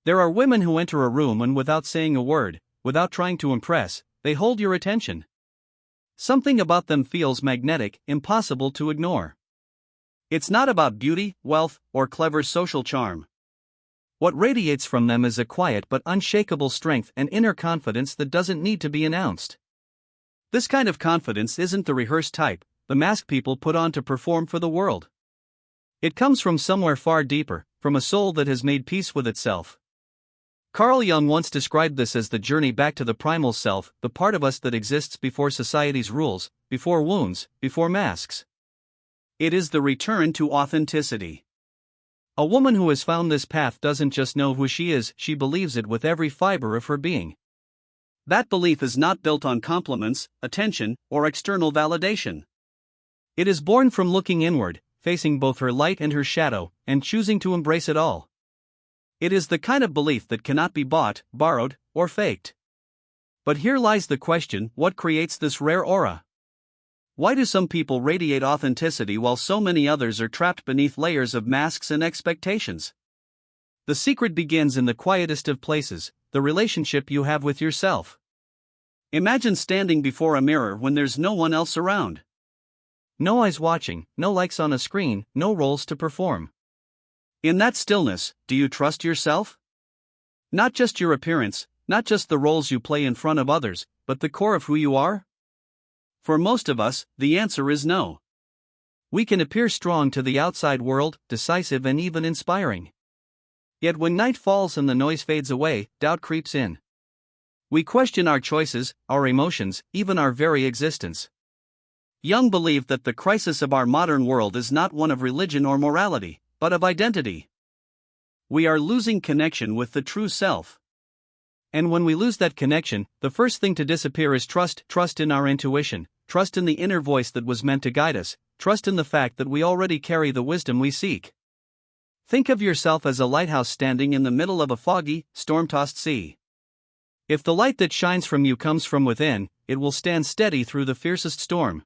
There are women who enter a room and without saying a word, without trying to impress, they hold your attention. Something about them feels magnetic, impossible to ignore. It's not about beauty, wealth, or clever social charm. What radiates from them is a quiet but unshakable strength and inner confidence that doesn't need to be announced. This kind of confidence isn't the rehearsed type, the mask people put on to perform for the world. It comes from somewhere far deeper, from a soul that has made peace with itself. Carl Jung once described this as the journey back to the primal self, the part of us that exists before society's rules, before wounds, before masks. It is the return to authenticity. A woman who has found this path doesn't just know who she is, she believes it with every fiber of her being. That belief is not built on compliments, attention, or external validation. It is born from looking inward, facing both her light and her shadow, and choosing to embrace it all. It is the kind of belief that cannot be bought, borrowed, or faked. But here lies the question: what creates this rare aura? Why do some people radiate authenticity while so many others are trapped beneath layers of masks and expectations? The secret begins in the quietest of places, the relationship you have with yourself. Imagine standing before a mirror when there's no one else around. No eyes watching, no likes on a screen, no roles to perform. In that stillness, do you trust yourself? Not just your appearance, not just the roles you play in front of others, but the core of who you are? For most of us, the answer is no. We can appear strong to the outside world, decisive and even inspiring. Yet when night falls and the noise fades away, doubt creeps in. We question our choices, our emotions, even our very existence. Jung believed that the crisis of our modern world is not one of religion or morality, but of identity. We are losing connection with the true self. And when we lose that connection, the first thing to disappear is trust in our intuition, trust in the inner voice that was meant to guide us, trust in the fact that we already carry the wisdom we seek. Think of yourself as a lighthouse standing in the middle of a foggy, storm-tossed sea. If the light that shines from you comes from within, it will stand steady through the fiercest storm.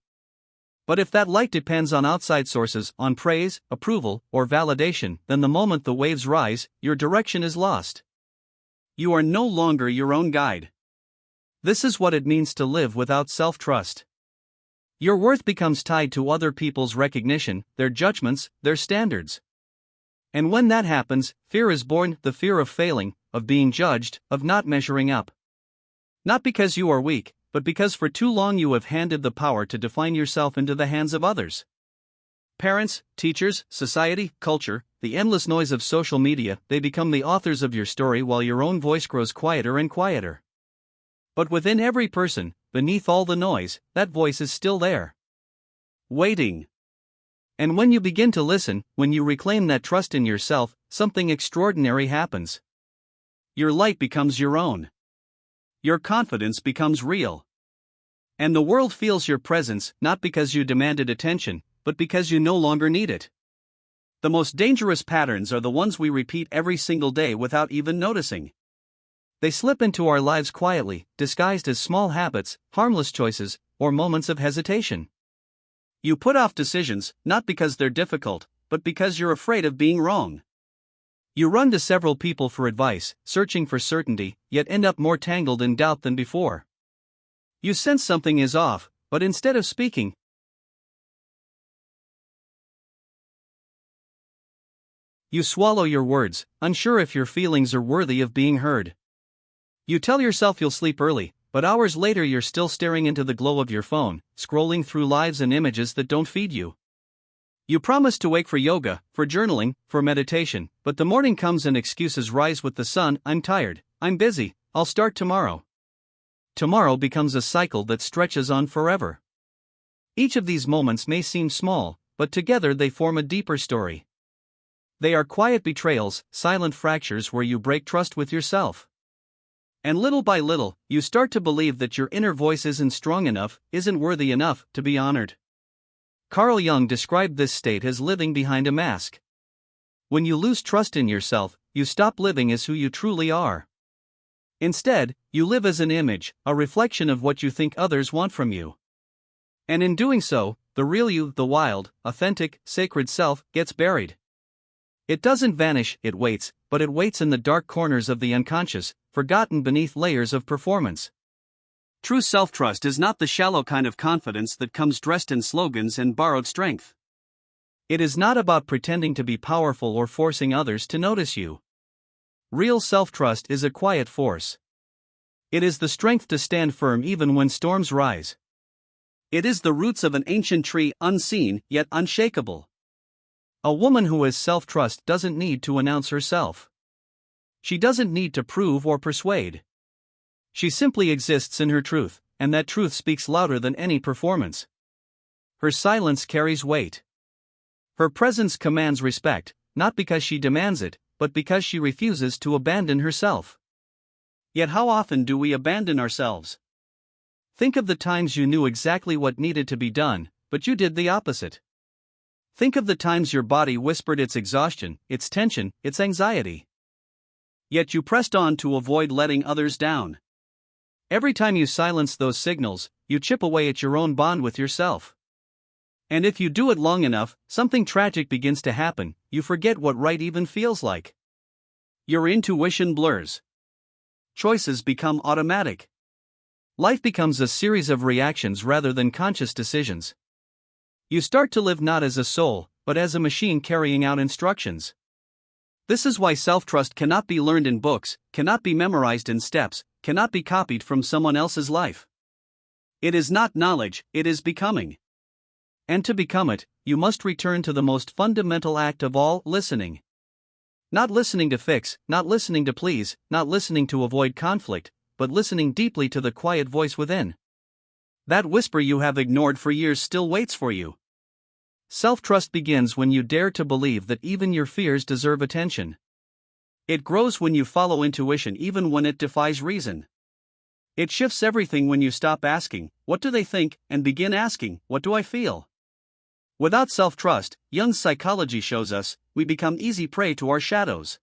But if that light depends on outside sources, on praise, approval, or validation, then the moment the waves rise, your direction is lost. You are no longer your own guide. This is what it means to live without self-trust. Your worth becomes tied to other people's recognition, their judgments, their standards. And when that happens, fear is born, the fear of failing, of being judged, of not measuring up. Not because you are weak, but because for too long you have handed the power to define yourself into the hands of others. Parents, teachers, society, culture, the endless noise of social media, they become the authors of your story while your own voice grows quieter and quieter. But within every person, beneath all the noise, that voice is still there. Waiting. And when you begin to listen, when you reclaim that trust in yourself, something extraordinary happens. Your light becomes your own. Your confidence becomes real. And the world feels your presence, not because you demanded attention, but because you no longer need it. The most dangerous patterns are the ones we repeat every single day without even noticing. They slip into our lives quietly, disguised as small habits, harmless choices, or moments of hesitation. You put off decisions, not because they're difficult, but because you're afraid of being wrong. You run to several people for advice, searching for certainty, yet end up more tangled in doubt than before. You sense something is off, but instead of speaking, you swallow your words, unsure if your feelings are worthy of being heard. You tell yourself you'll sleep early, but hours later you're still staring into the glow of your phone, scrolling through lives and images that don't feed you. You promise to wake for yoga, for journaling, for meditation, but the morning comes and excuses rise with the sun. I'm tired, I'm busy, I'll start tomorrow. Tomorrow becomes a cycle that stretches on forever. Each of these moments may seem small, but together they form a deeper story. They are quiet betrayals, silent fractures where you break trust with yourself. And little by little, you start to believe that your inner voice isn't strong enough, isn't worthy enough to be honored. Carl Jung described this state as living behind a mask. When you lose trust in yourself, you stop living as who you truly are. Instead, you live as an image, a reflection of what you think others want from you. And in doing so, the real you, the wild, authentic, sacred self, gets buried. It doesn't vanish, it waits, but it waits in the dark corners of the unconscious, forgotten beneath layers of performance. True self-trust is not the shallow kind of confidence that comes dressed in slogans and borrowed strength. It is not about pretending to be powerful or forcing others to notice you. Real self-trust is a quiet force. It is the strength to stand firm even when storms rise. It is the roots of an ancient tree, unseen yet unshakable. A woman who has self-trust doesn't need to announce herself. She doesn't need to prove or persuade. She simply exists in her truth, and that truth speaks louder than any performance. Her silence carries weight. Her presence commands respect, not because she demands it, but because she refuses to abandon herself. Yet how often do we abandon ourselves? Think of the times you knew exactly what needed to be done, but you did the opposite. Think of the times your body whispered its exhaustion, its tension, its anxiety. Yet you pressed on to avoid letting others down. Every time you silence those signals, you chip away at your own bond with yourself. And if you do it long enough, something tragic begins to happen. You forget what right even feels like. Your intuition blurs. Choices become automatic. Life becomes a series of reactions rather than conscious decisions. You start to live not as a soul, but as a machine carrying out instructions. This is why self-trust cannot be learned in books, cannot be memorized in steps, cannot be copied from someone else's life. It is not knowledge, it is becoming. And to become it, you must return to the most fundamental act of all, listening. Not listening to fix, not listening to please, not listening to avoid conflict, but listening deeply to the quiet voice within. That whisper you have ignored for years still waits for you. Self-trust begins when you dare to believe that even your fears deserve attention. It grows when you follow intuition even when it defies reason. It shifts everything when you stop asking, "What do they think?" and begin asking, "What do I feel?" Without self-trust, Jung's psychology shows us, we become easy prey to our shadows.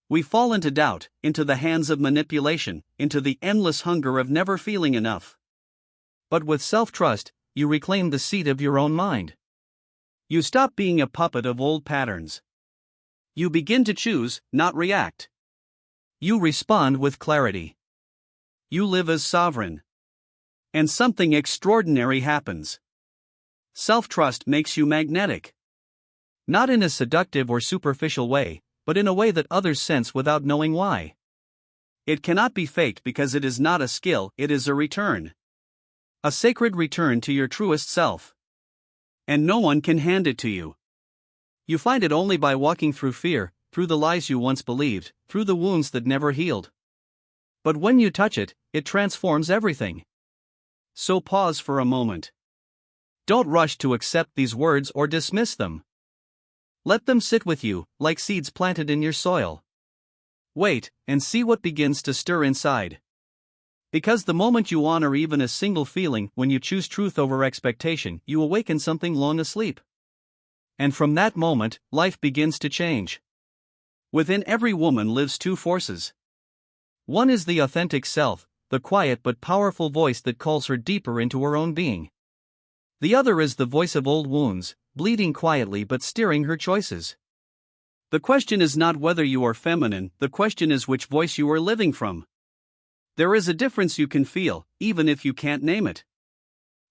We fall into doubt, into the hands of manipulation, into the endless hunger of never feeling enough. But with self-trust, you reclaim the seat of your own mind. You stop being a puppet of old patterns. You begin to choose, not react. You respond with clarity. You live as sovereign. And something extraordinary happens. Self-trust makes you magnetic. Not in a seductive or superficial way, but in a way that others sense without knowing why. It cannot be faked because it is not a skill, it is a return. A sacred return to your truest self. And no one can hand it to you. You find it only by walking through fear, through the lies you once believed, through the wounds that never healed. But when you touch it, it transforms everything. So pause for a moment. Don't rush to accept these words or dismiss them. Let them sit with you, like seeds planted in your soil. Wait, and see what begins to stir inside. Because the moment you honor even a single feeling, when you choose truth over expectation, you awaken something long asleep. And from that moment, life begins to change. Within every woman lives two forces. One is the authentic self, the quiet but powerful voice that calls her deeper into her own being. The other is the voice of old wounds, bleeding quietly but steering her choices. The question is not whether you are feminine, the question is which voice you are living from. There is a difference you can feel, even if you can't name it.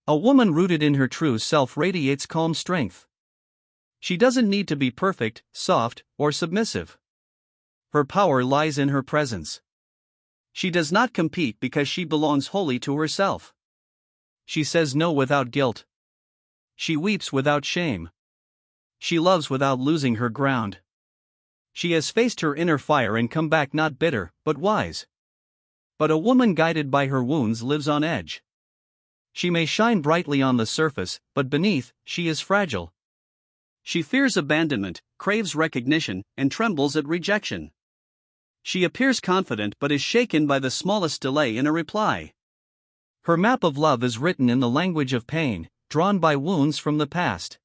A woman rooted in her true self radiates calm strength. She doesn't need to be perfect, soft, or submissive. Her power lies in her presence. She does not compete because she belongs wholly to herself. She says no without guilt. She weeps without shame. She loves without losing her ground. She has faced her inner fire and come back not bitter, but wise. But a woman guided by her wounds lives on edge. She may shine brightly on the surface, but beneath, she is fragile. She fears abandonment, craves recognition, and trembles at rejection. She appears confident but is shaken by the smallest delay in a reply. Her map of love is written in the language of pain, drawn by wounds from the past.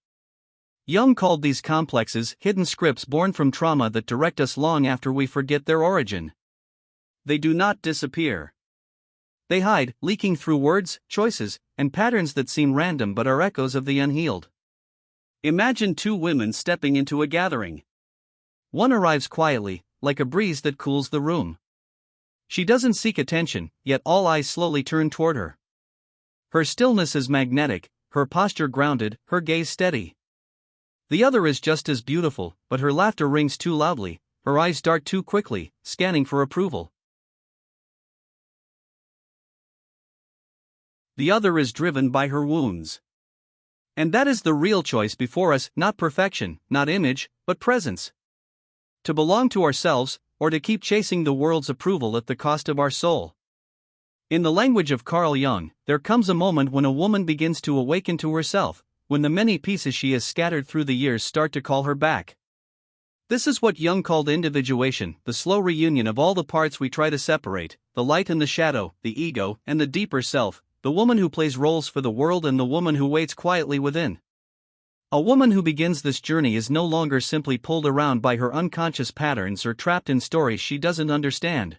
Jung called these complexes hidden scripts born from trauma that direct us long after we forget their origin. They do not disappear. They hide, leaking through words, choices, and patterns that seem random but are echoes of the unhealed. Imagine two women stepping into a gathering. One arrives quietly, like a breeze that cools the room. She doesn't seek attention, yet all eyes slowly turn toward her. Her stillness is magnetic, her posture grounded, her gaze steady. The other is just as beautiful, but her laughter rings too loudly, her eyes dart too quickly, scanning for approval. The other is driven by her wounds. And that is the real choice before us, not perfection, not image, but presence. To belong to ourselves, or to keep chasing the world's approval at the cost of our soul. In the language of Carl Jung, there comes a moment when a woman begins to awaken to herself, when the many pieces she has scattered through the years start to call her back. This is what Jung called individuation, the slow reunion of all the parts we try to separate, the light and the shadow, the ego and the deeper self, the woman who plays roles for the world and the woman who waits quietly within. A woman who begins this journey is no longer simply pulled around by her unconscious patterns or trapped in stories she doesn't understand.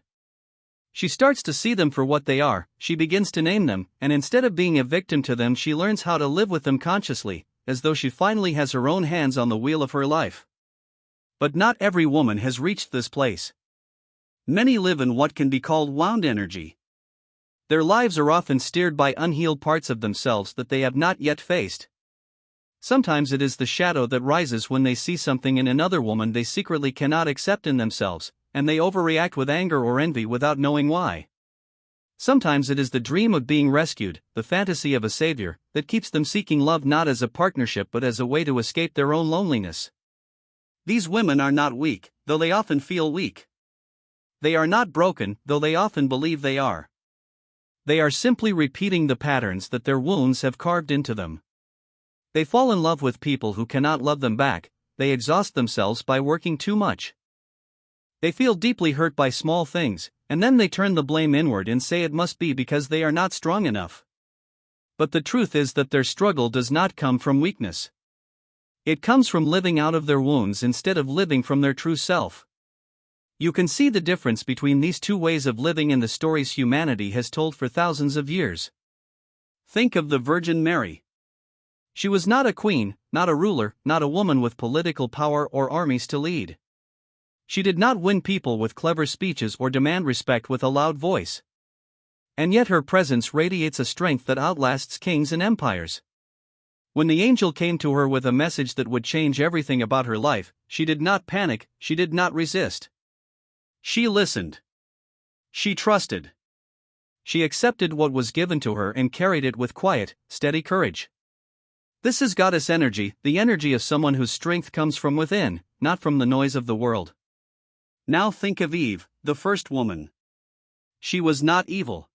She starts to see them for what they are, she begins to name them, and instead of being a victim to them, she learns how to live with them consciously, as though she finally has her own hands on the wheel of her life. But not every woman has reached this place. Many live in what can be called wound energy. Their lives are often steered by unhealed parts of themselves that they have not yet faced. Sometimes it is the shadow that rises when they see something in another woman they secretly cannot accept in themselves, and they overreact with anger or envy without knowing why. Sometimes it is the dream of being rescued, the fantasy of a savior, that keeps them seeking love not as a partnership but as a way to escape their own loneliness. These women are not weak, though they often feel weak. They are not broken, though they often believe they are. They are simply repeating the patterns that their wounds have carved into them. They fall in love with people who cannot love them back, they exhaust themselves by working too much. They feel deeply hurt by small things, and then they turn the blame inward and say it must be because they are not strong enough. But the truth is that their struggle does not come from weakness. It comes from living out of their wounds instead of living from their true self. You can see the difference between these two ways of living in the stories humanity has told for thousands of years. Think of the Virgin Mary. She was not a queen, not a ruler, not a woman with political power or armies to lead. She did not win people with clever speeches or demand respect with a loud voice. And yet her presence radiates a strength that outlasts kings and empires. When the angel came to her with a message that would change everything about her life, she did not panic, she did not resist. She listened. She trusted. She accepted what was given to her and carried it with quiet, steady courage. This is goddess energy, the energy of someone whose strength comes from within, not from the noise of the world. Now think of Eve, the first woman. She was not evil.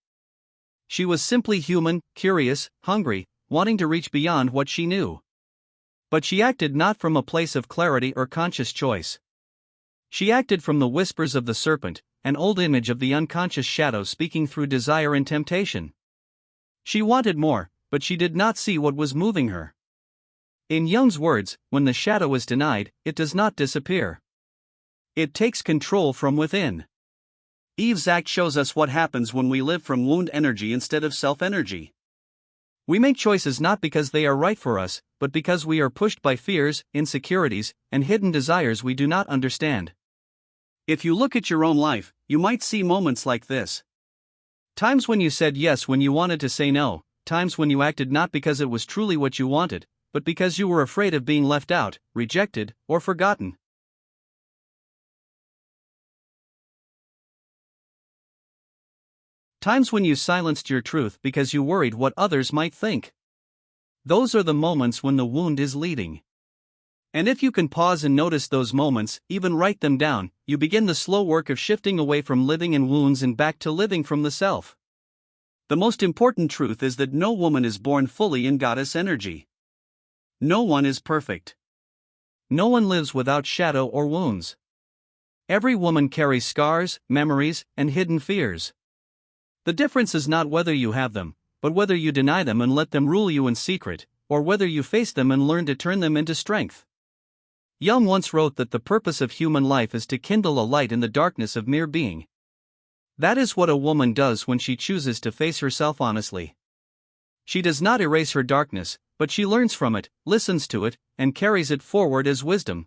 She was simply human, curious, hungry, wanting to reach beyond what she knew. But she acted not from a place of clarity or conscious choice. She acted from the whispers of the serpent, an old image of the unconscious shadow speaking through desire and temptation. She wanted more, but she did not see what was moving her. In Jung's words, when the shadow is denied, it does not disappear. It takes control from within. Eve's act shows us what happens when we live from wound energy instead of self-energy. We make choices not because they are right for us, but because we are pushed by fears, insecurities, and hidden desires we do not understand. If you look at your own life, you might see moments like this. Times when you said yes when you wanted to say no, times when you acted not because it was truly what you wanted, but because you were afraid of being left out, rejected, or forgotten. Times when you silenced your truth because you worried what others might think. Those are the moments when the wound is leading. And if you can pause and notice those moments, even write them down, you begin the slow work of shifting away from living in wounds and back to living from the self. The most important truth is that no woman is born fully in goddess energy. No one is perfect. No one lives without shadow or wounds. Every woman carries scars, memories, and hidden fears. The difference is not whether you have them, but whether you deny them and let them rule you in secret, or whether you face them and learn to turn them into strength. Jung once wrote that the purpose of human life is to kindle a light in the darkness of mere being. That is what a woman does when she chooses to face herself honestly. She does not erase her darkness, but she learns from it, listens to it, and carries it forward as wisdom.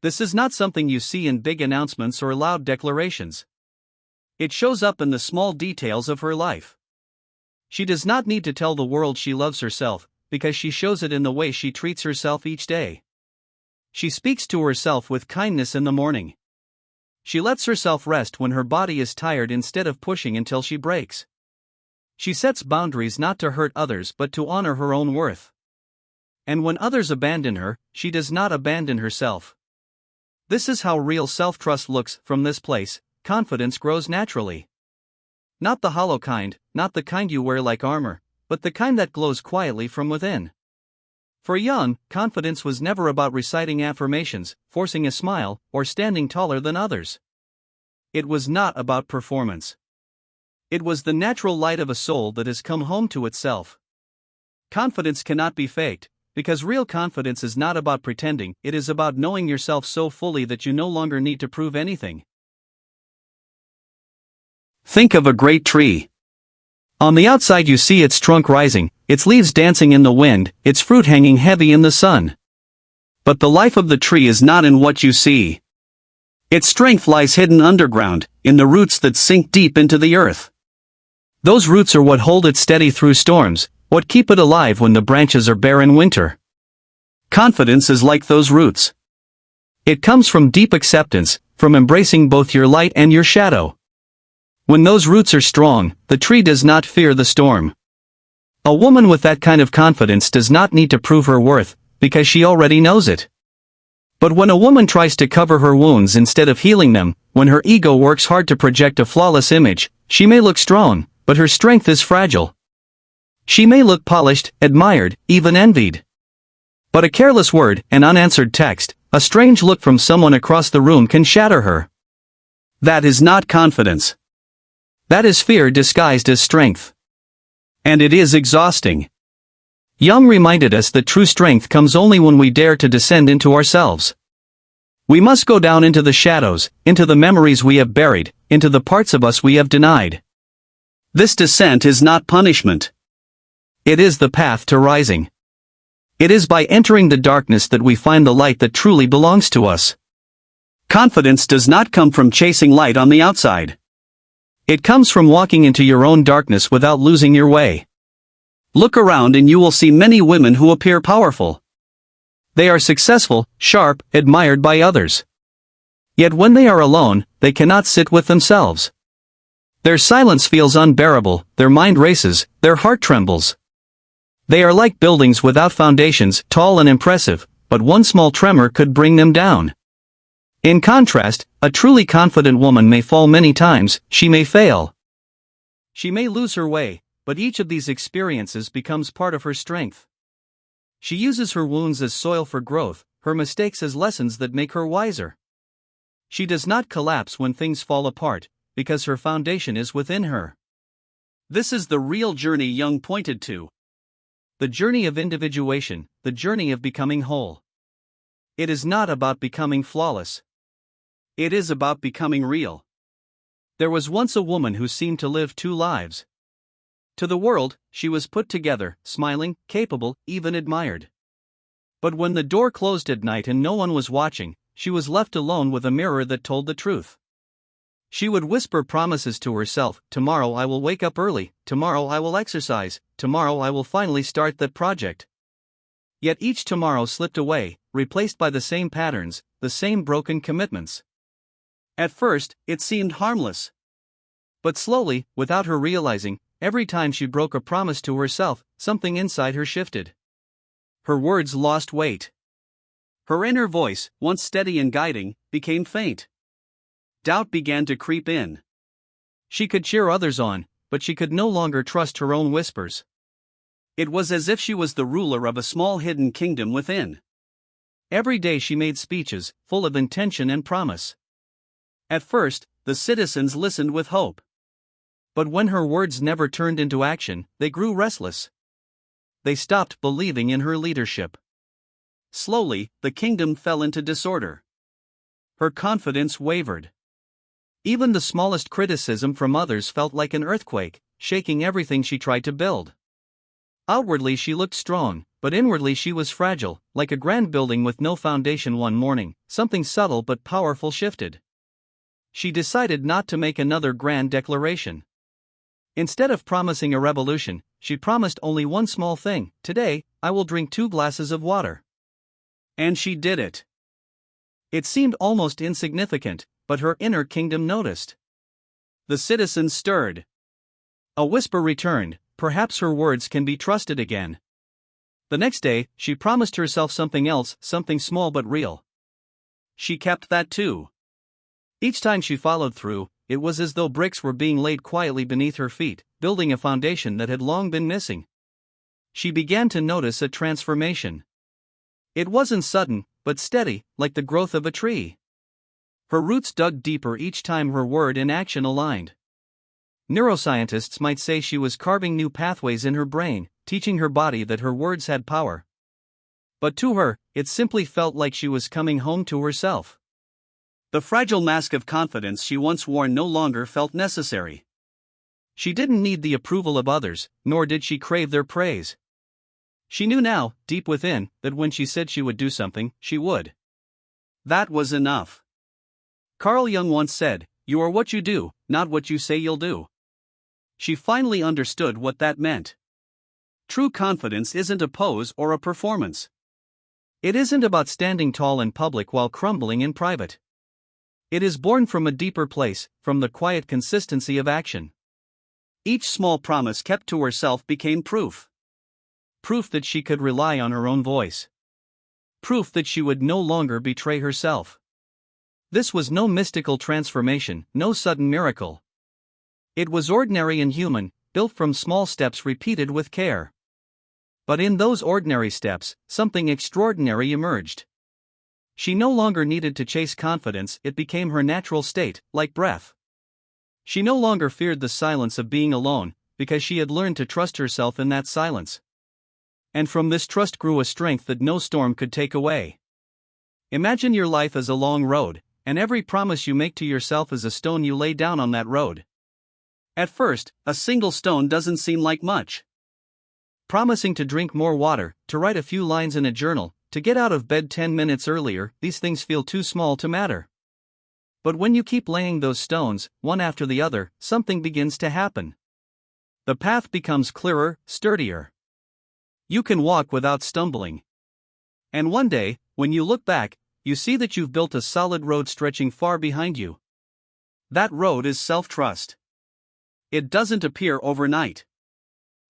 This is not something you see in big announcements or loud declarations. It shows up in the small details of her life. She does not need to tell the world she loves herself, because she shows it in the way she treats herself each day. She speaks to herself with kindness in the morning. She lets herself rest when her body is tired instead of pushing until she breaks. She sets boundaries not to hurt others but to honor her own worth. And when others abandon her, she does not abandon herself. This is how real self-trust looks from this place. Confidence grows naturally. Not the hollow kind, not the kind you wear like armor, but the kind that glows quietly from within. For Jung, confidence was never about reciting affirmations, forcing a smile, or standing taller than others. It was not about performance. It was the natural light of a soul that has come home to itself. Confidence cannot be faked, because real confidence is not about pretending, it is about knowing yourself so fully that you no longer need to prove anything. Think of a great tree. On the outside you see its trunk rising, its leaves dancing in the wind, its fruit hanging heavy in the sun. But the life of the tree is not in what you see. Its strength lies hidden underground, in the roots that sink deep into the earth. Those roots are what hold it steady through storms, what keep it alive when the branches are bare in winter. Confidence is like those roots. It comes from deep acceptance, from embracing both your light and your shadow. When those roots are strong, the tree does not fear the storm. A woman with that kind of confidence does not need to prove her worth, because she already knows it. But when a woman tries to cover her wounds instead of healing them, when her ego works hard to project a flawless image, she may look strong, but her strength is fragile. She may look polished, admired, even envied. But a careless word, an unanswered text, a strange look from someone across the room can shatter her. That is not confidence. That is fear disguised as strength. And it is exhausting. Jung reminded us that true strength comes only when we dare to descend into ourselves. We must go down into the shadows, into the memories we have buried, into the parts of us we have denied. This descent is not punishment. It is the path to rising. It is by entering the darkness that we find the light that truly belongs to us. Confidence does not come from chasing light on the outside. It comes from walking into your own darkness without losing your way. Look around and you will see many women who appear powerful. They are successful, sharp, admired by others. Yet when they are alone, they cannot sit with themselves. Their silence feels unbearable, their mind races, their heart trembles. They are like buildings without foundations, tall and impressive, but one small tremor could bring them down. In contrast, a truly confident woman may fall many times, she may fail. She may lose her way, but each of these experiences becomes part of her strength. She uses her wounds as soil for growth, her mistakes as lessons that make her wiser. She does not collapse when things fall apart, because her foundation is within her. This is the real journey Jung pointed to. The journey of individuation, the journey of becoming whole. It is not about becoming flawless. It is about becoming real. There was once a woman who seemed to live two lives. To the world, she was put together, smiling, capable, even admired. But when the door closed at night and no one was watching, she was left alone with a mirror that told the truth. She would whisper promises to herself, tomorrow I will wake up early, tomorrow I will exercise, tomorrow I will finally start that project. Yet each tomorrow slipped away, replaced by the same patterns, the same broken commitments. At first, it seemed harmless. But slowly, without her realizing, every time she broke a promise to herself, something inside her shifted. Her words lost weight. Her inner voice, once steady and guiding, became faint. Doubt began to creep in. She could cheer others on, but she could no longer trust her own whispers. It was as if she was the ruler of a small hidden kingdom within. Every day she made speeches, full of intention and promise. At first, the citizens listened with hope. But when her words never turned into action, they grew restless. They stopped believing in her leadership. Slowly, the kingdom fell into disorder. Her confidence wavered. Even the smallest criticism from others felt like an earthquake, shaking everything she tried to build. Outwardly she looked strong, but inwardly she was fragile, like a grand building with no foundation. One morning, something subtle but powerful shifted. She decided not to make another grand declaration. Instead of promising a revolution, she promised only one small thing: today, I will drink 2 glasses of water. And she did it. It seemed almost insignificant, but her inner kingdom noticed. The citizens stirred. A whisper returned: perhaps her words can be trusted again. The next day, she promised herself something else, something small but real. She kept that too. Each time she followed through, it was as though bricks were being laid quietly beneath her feet, building a foundation that had long been missing. She began to notice a transformation. It wasn't sudden, but steady, like the growth of a tree. Her roots dug deeper each time her word and action aligned. Neuroscientists might say she was carving new pathways in her brain, teaching her body that her words had power. But to her, it simply felt like she was coming home to herself. The fragile mask of confidence she once wore no longer felt necessary. She didn't need the approval of others, nor did she crave their praise. She knew now, deep within, that when she said she would do something, she would. That was enough. Carl Jung once said, "You are what you do, not what you say you'll do." She finally understood what that meant. True confidence isn't a pose or a performance. It isn't about standing tall in public while crumbling in private. It is born from a deeper place, from the quiet consistency of action. Each small promise kept to herself became proof. Proof that she could rely on her own voice. Proof that she would no longer betray herself. This was no mystical transformation, no sudden miracle. It was ordinary and human, built from small steps repeated with care. But in those ordinary steps, something extraordinary emerged. She no longer needed to chase confidence, it became her natural state, like breath. She no longer feared the silence of being alone, because she had learned to trust herself in that silence. And from this trust grew a strength that no storm could take away. Imagine your life as a long road, and every promise you make to yourself is a stone you lay down on that road. At first, a single stone doesn't seem like much. Promising to drink more water, to write a few lines in a journal, to get out of bed 10 minutes earlier, these things feel too small to matter. But when you keep laying those stones, one after the other, something begins to happen. The path becomes clearer, sturdier. You can walk without stumbling. And one day, when you look back, you see that you've built a solid road stretching far behind you. That road is self-trust. It doesn't appear overnight.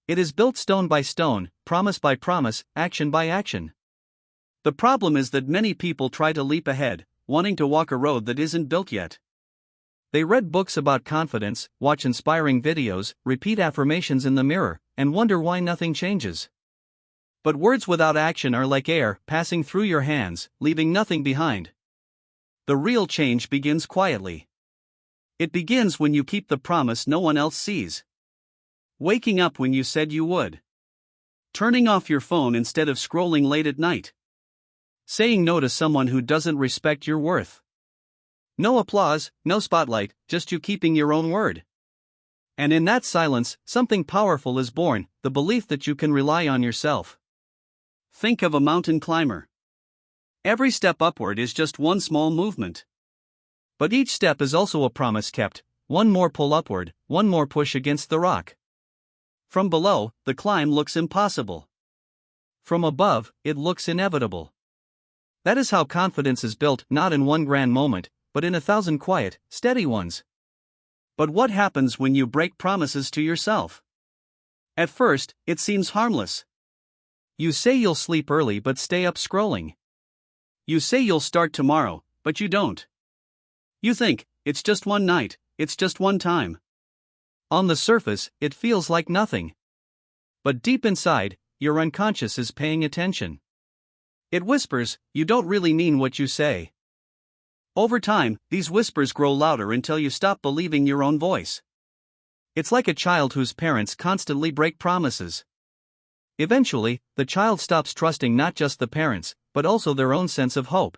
It is built stone by stone, promise by promise, action by action. The problem is that many people try to leap ahead, wanting to walk a road that isn't built yet. They read books about confidence, watch inspiring videos, repeat affirmations in the mirror, and wonder why nothing changes. But words without action are like air, passing through your hands, leaving nothing behind. The real change begins quietly. It begins when you keep the promise no one else sees. Waking up when you said you would. Turning off your phone instead of scrolling late at night. Saying no to someone who doesn't respect your worth. No applause, no spotlight, just you keeping your own word. And in that silence, something powerful is born, the belief that you can rely on yourself. Think of a mountain climber. Every step upward is just one small movement. But each step is also a promise kept, one more pull upward, one more push against the rock. From below, the climb looks impossible. From above, it looks inevitable. That is how confidence is built, not in one grand moment, but in 1,000 quiet, steady ones. But what happens when you break promises to yourself? At first, it seems harmless. You say you'll sleep early but stay up scrolling. You say you'll start tomorrow, but you don't. You think, it's just one night, it's just one time. On the surface, it feels like nothing. But deep inside, your unconscious is paying attention. It whispers, you don't really mean what you say. Over time, these whispers grow louder until you stop believing your own voice. It's like a child whose parents constantly break promises. Eventually, the child stops trusting not just the parents, but also their own sense of hope.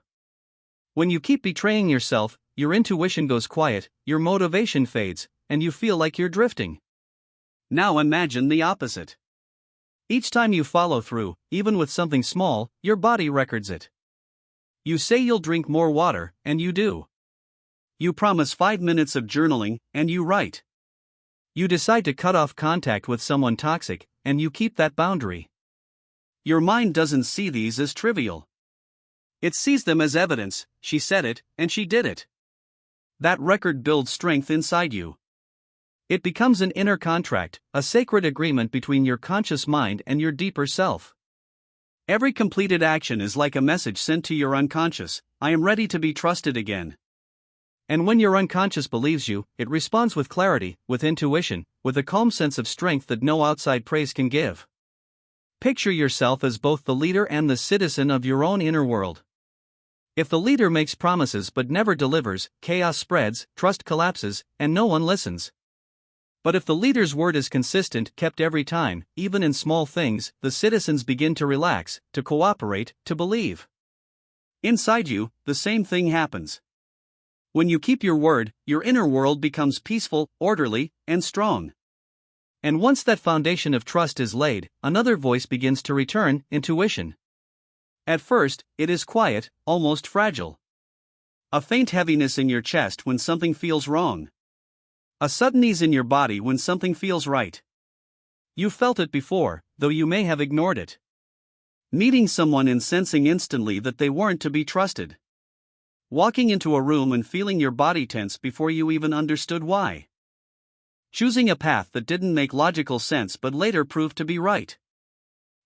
When you keep betraying yourself, your intuition goes quiet, your motivation fades, and you feel like you're drifting. Now imagine the opposite. Each time you follow through, even with something small, your body records it. You say you'll drink more water, and you do. You promise 5 minutes of journaling, and you write. You decide to cut off contact with someone toxic, and you keep that boundary. Your mind doesn't see these as trivial. It sees them as evidence. She said it, and she did it. That record builds strength inside you. It becomes an inner contract, a sacred agreement between your conscious mind and your deeper self. Every completed action is like a message sent to your unconscious: I am ready to be trusted again. And when your unconscious believes you, it responds with clarity, with intuition, with a calm sense of strength that no outside praise can give. Picture yourself as both the leader and the citizen of your own inner world. If the leader makes promises but never delivers, chaos spreads, trust collapses, and no one listens. But if the leader's word is consistent, kept every time, even in small things, the citizens begin to relax, to cooperate, to believe. Inside you, the same thing happens. When you keep your word, your inner world becomes peaceful, orderly, and strong. And once that foundation of trust is laid, another voice begins to return: intuition. At first, it is quiet, almost fragile. A faint heaviness in your chest when something feels wrong. A sudden ease in your body when something feels right. You felt it before, though you may have ignored it. Meeting someone and sensing instantly that they weren't to be trusted. Walking into a room and feeling your body tense before you even understood why. Choosing a path that didn't make logical sense but later proved to be right.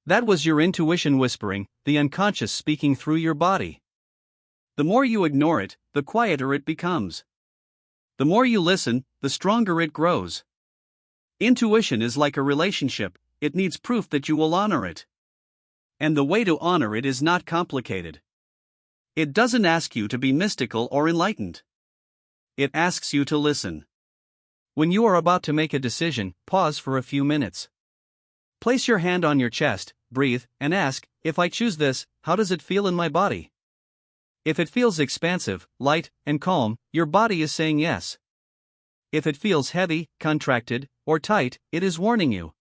That was your intuition whispering, the unconscious speaking through your body. The more you ignore it, the quieter it becomes. The more you listen, the stronger it grows. Intuition is like a relationship: it needs proof that you will honor it. And the way to honor it is not complicated. It doesn't ask you to be mystical or enlightened. It asks you to listen. When you are about to make a decision, pause for a few minutes. Place your hand on your chest, breathe, and ask, if I choose this, how does it feel in my body? If it feels expansive, light, and calm, your body is saying yes. If it feels heavy, contracted, or tight, it is warning you.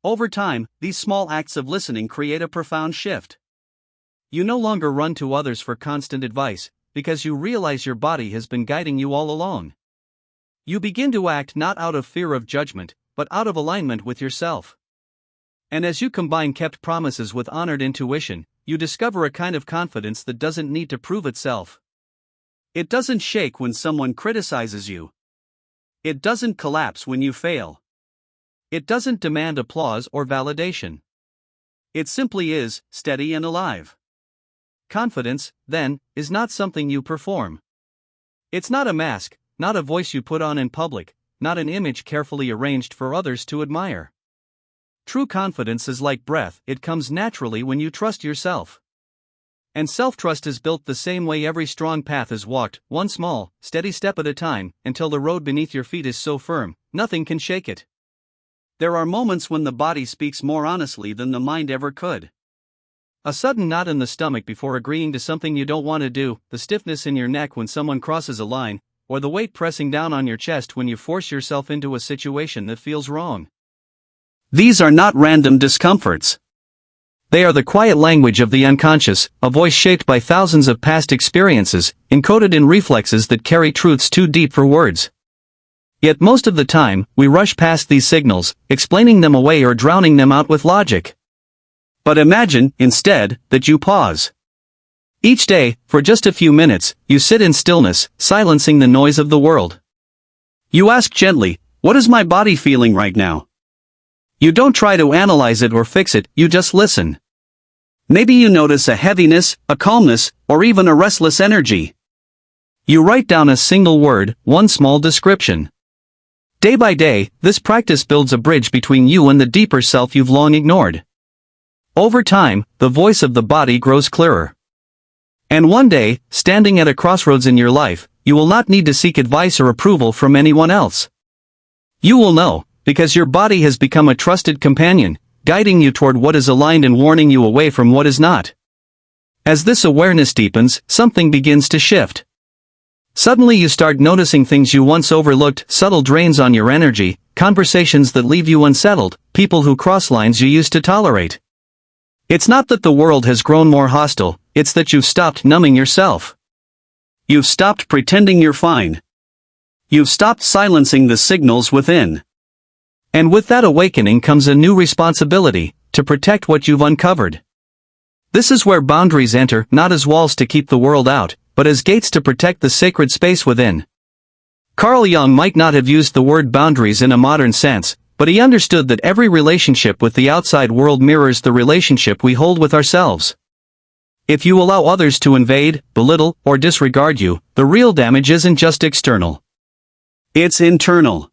Over time, these small acts of listening create a profound shift. You no longer run to others for constant advice, because you realize your body has been guiding you all along. You begin to act not out of fear of judgment, but out of alignment with yourself. And as you combine kept promises with honored intuition, you discover a kind of confidence that doesn't need to prove itself. It doesn't shake when someone criticizes you. It doesn't collapse when you fail. It doesn't demand applause or validation. It simply is, steady and alive. Confidence, then, is not something you perform. It's not a mask, not a voice you put on in public, not an image carefully arranged for others to admire. True confidence is like breath: it comes naturally when you trust yourself. And self-trust is built the same way every strong path is walked, one small, steady step at a time, until the road beneath your feet is so firm, nothing can shake it. There are moments when the body speaks more honestly than the mind ever could. A sudden knot in the stomach before agreeing to something you don't want to do, the stiffness in your neck when someone crosses a line, or the weight pressing down on your chest when you force yourself into a situation that feels wrong. These are not random discomforts. They are the quiet language of the unconscious, a voice shaped by thousands of past experiences, encoded in reflexes that carry truths too deep for words. Yet most of the time, we rush past these signals, explaining them away or drowning them out with logic. But imagine, instead, that you pause. Each day, for just a few minutes, you sit in stillness, silencing the noise of the world. You ask gently, what is my body feeling right now? You don't try to analyze it or fix it, you just listen. Maybe you notice a heaviness, a calmness, or even a restless energy. You write down a single word, one small description. Day by day, this practice builds a bridge between you and the deeper self you've long ignored. Over time, the voice of the body grows clearer. And one day, standing at a crossroads in your life, you will not need to seek advice or approval from anyone else. You will know, because your body has become a trusted companion, guiding you toward what is aligned and warning you away from what is not. As this awareness deepens, something begins to shift. Suddenly you start noticing things you once overlooked: subtle drains on your energy, conversations that leave you unsettled, people who cross lines you used to tolerate. It's not that the world has grown more hostile, it's that you've stopped numbing yourself. You've stopped pretending you're fine. You've stopped silencing the signals within. And with that awakening comes a new responsibility, to protect what you've uncovered. This is where boundaries enter, not as walls to keep the world out, but as gates to protect the sacred space within. Carl Jung might not have used the word boundaries in a modern sense, but he understood that every relationship with the outside world mirrors the relationship we hold with ourselves. If you allow others to invade, belittle, or disregard you, the real damage isn't just external. It's internal.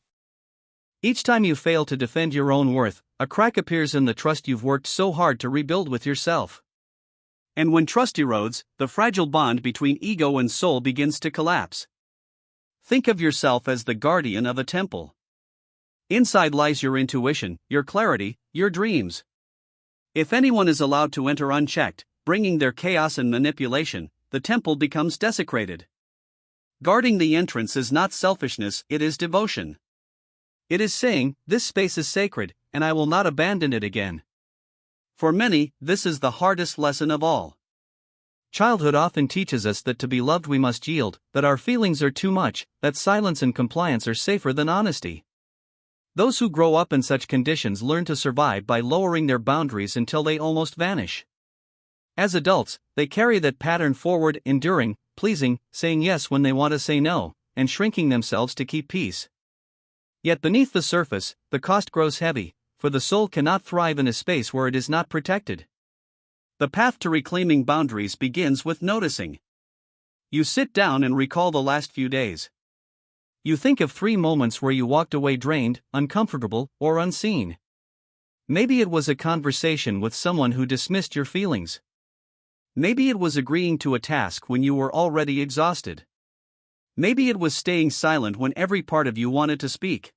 Each time you fail to defend your own worth, a crack appears in the trust you've worked so hard to rebuild with yourself. And when trust erodes, the fragile bond between ego and soul begins to collapse. Think of yourself as the guardian of a temple. Inside lies your intuition, your clarity, your dreams. If anyone is allowed to enter unchecked, bringing their chaos and manipulation, the temple becomes desecrated. Guarding the entrance is not selfishness, it is devotion. It is saying, this space is sacred, and I will not abandon it again. For many, this is the hardest lesson of all. Childhood often teaches us that to be loved we must yield, that our feelings are too much, that silence and compliance are safer than honesty. Those who grow up in such conditions learn to survive by lowering their boundaries until they almost vanish. As adults, they carry that pattern forward, enduring, pleasing, saying yes when they want to say no, and shrinking themselves to keep peace. Yet beneath the surface, the cost grows heavy, for the soul cannot thrive in a space where it is not protected. The path to reclaiming boundaries begins with noticing. You sit down and recall the last few days. You think of 3 moments where you walked away drained, uncomfortable, or unseen. Maybe it was a conversation with someone who dismissed your feelings. Maybe it was agreeing to a task when you were already exhausted. Maybe it was staying silent when every part of you wanted to speak.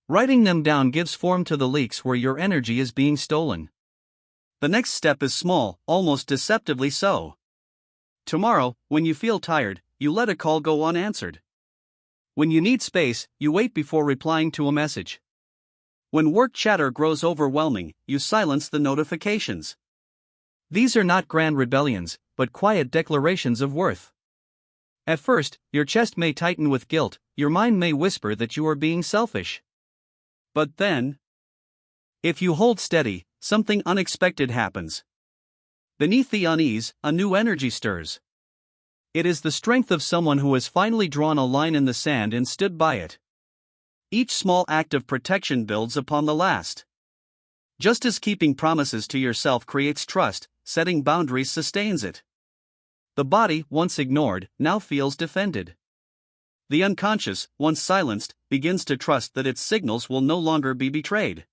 Writing them down gives form to the leaks where your energy is being stolen. The next step is small, almost deceptively so. Tomorrow, when you feel tired, you let a call go unanswered. When you need space, you wait before replying to a message. When work chatter grows overwhelming, you silence the notifications. These are not grand rebellions, but quiet declarations of worth. At first, your chest may tighten with guilt, your mind may whisper that you are being selfish. But then, if you hold steady, something unexpected happens. Beneath the unease, a new energy stirs. It is the strength of someone who has finally drawn a line in the sand and stood by it. Each small act of protection builds upon the last. Just as keeping promises to yourself creates trust, setting boundaries sustains it. The body, once ignored, now feels defended. The unconscious, once silenced, begins to trust that its signals will no longer be betrayed.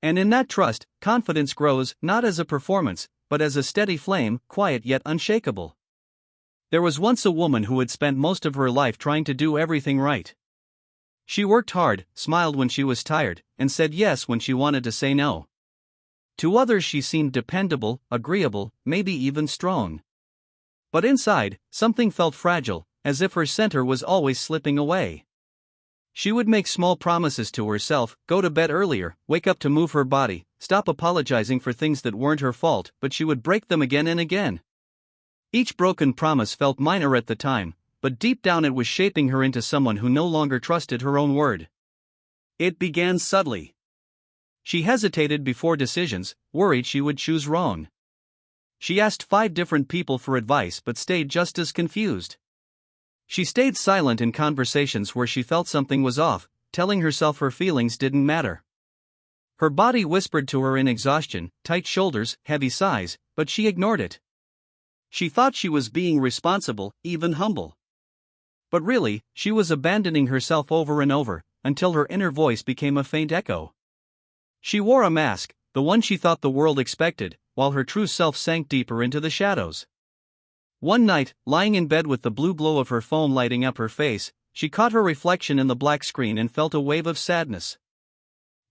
And in that trust, confidence grows, not as a performance, but as a steady flame, quiet yet unshakable. There was once a woman who had spent most of her life trying to do everything right. She worked hard, smiled when she was tired, and said yes when she wanted to say no. To others she seemed dependable, agreeable, maybe even strong. But inside, something felt fragile, as if her center was always slipping away. She would make small promises to herself, go to bed earlier, wake up to move her body, stop apologizing for things that weren't her fault, but she would break them again and again. Each broken promise felt minor at the time, but deep down it was shaping her into someone who no longer trusted her own word. It began subtly. She hesitated before decisions, worried she would choose wrong. She asked 5 different people for advice but stayed just as confused. She stayed silent in conversations where she felt something was off, telling herself her feelings didn't matter. Her body whispered to her in exhaustion, tight shoulders, heavy sighs, but she ignored it. She thought she was being responsible, even humble. But really, she was abandoning herself over and over, until her inner voice became a faint echo. She wore a mask, the one she thought the world expected, while her true self sank deeper into the shadows. One night, lying in bed with the blue glow of her phone lighting up her face, she caught her reflection in the black screen and felt a wave of sadness.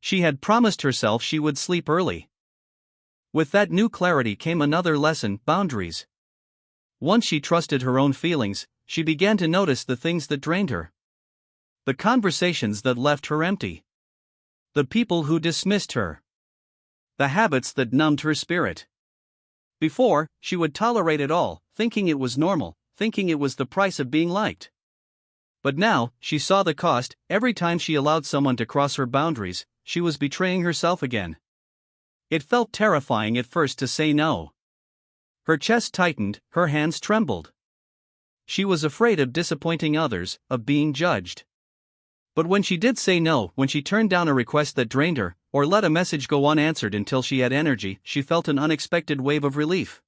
She had promised herself she would sleep early. With that new clarity came another lesson: boundaries. Once she trusted her own feelings, she began to notice the things that drained her. The conversations that left her empty. The people who dismissed her. The habits that numbed her spirit. Before, she would tolerate it all, thinking it was normal, thinking it was the price of being liked. But now, she saw the cost. Every time she allowed someone to cross her boundaries, she was betraying herself again. It felt terrifying at first to say no. Her chest tightened, her hands trembled. She was afraid of disappointing others, of being judged. But when she did say no, when she turned down a request that drained her, or let a message go unanswered until she had energy, she felt an unexpected wave of relief.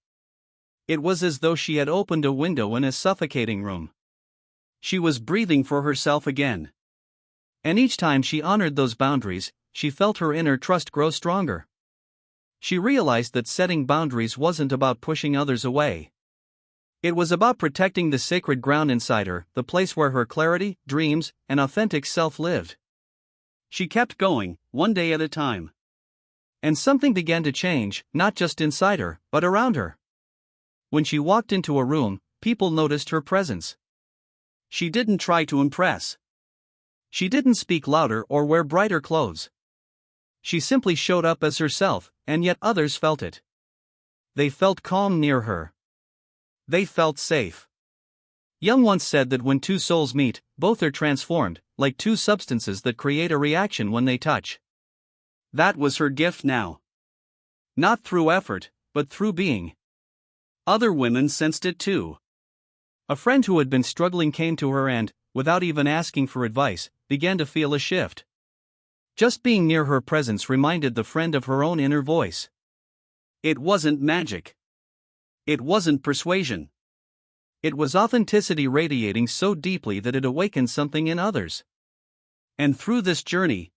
It was as though she had opened a window in a suffocating room. She was breathing for herself again. And each time she honored those boundaries, she felt her inner trust grow stronger. She realized that setting boundaries wasn't about pushing others away. It was about protecting the sacred ground inside her, the place where her clarity, dreams, and authentic self lived. She kept going, one day at a time. And something began to change, not just inside her, but around her. When she walked into a room, people noticed her presence. She didn't try to impress. She didn't speak louder or wear brighter clothes. She simply showed up as herself, and yet others felt it. They felt calm near her. They felt safe. Jung once said that when two souls meet, both are transformed, like two substances that create a reaction when they touch. That was her gift now. Not through effort, but through being. Other women sensed it too. A friend who had been struggling came to her and, without even asking for advice, began to feel a shift. Just being near her presence reminded the friend of her own inner voice. It wasn't magic. It wasn't persuasion. It was authenticity radiating so deeply that it awakened something in others. And through this journey,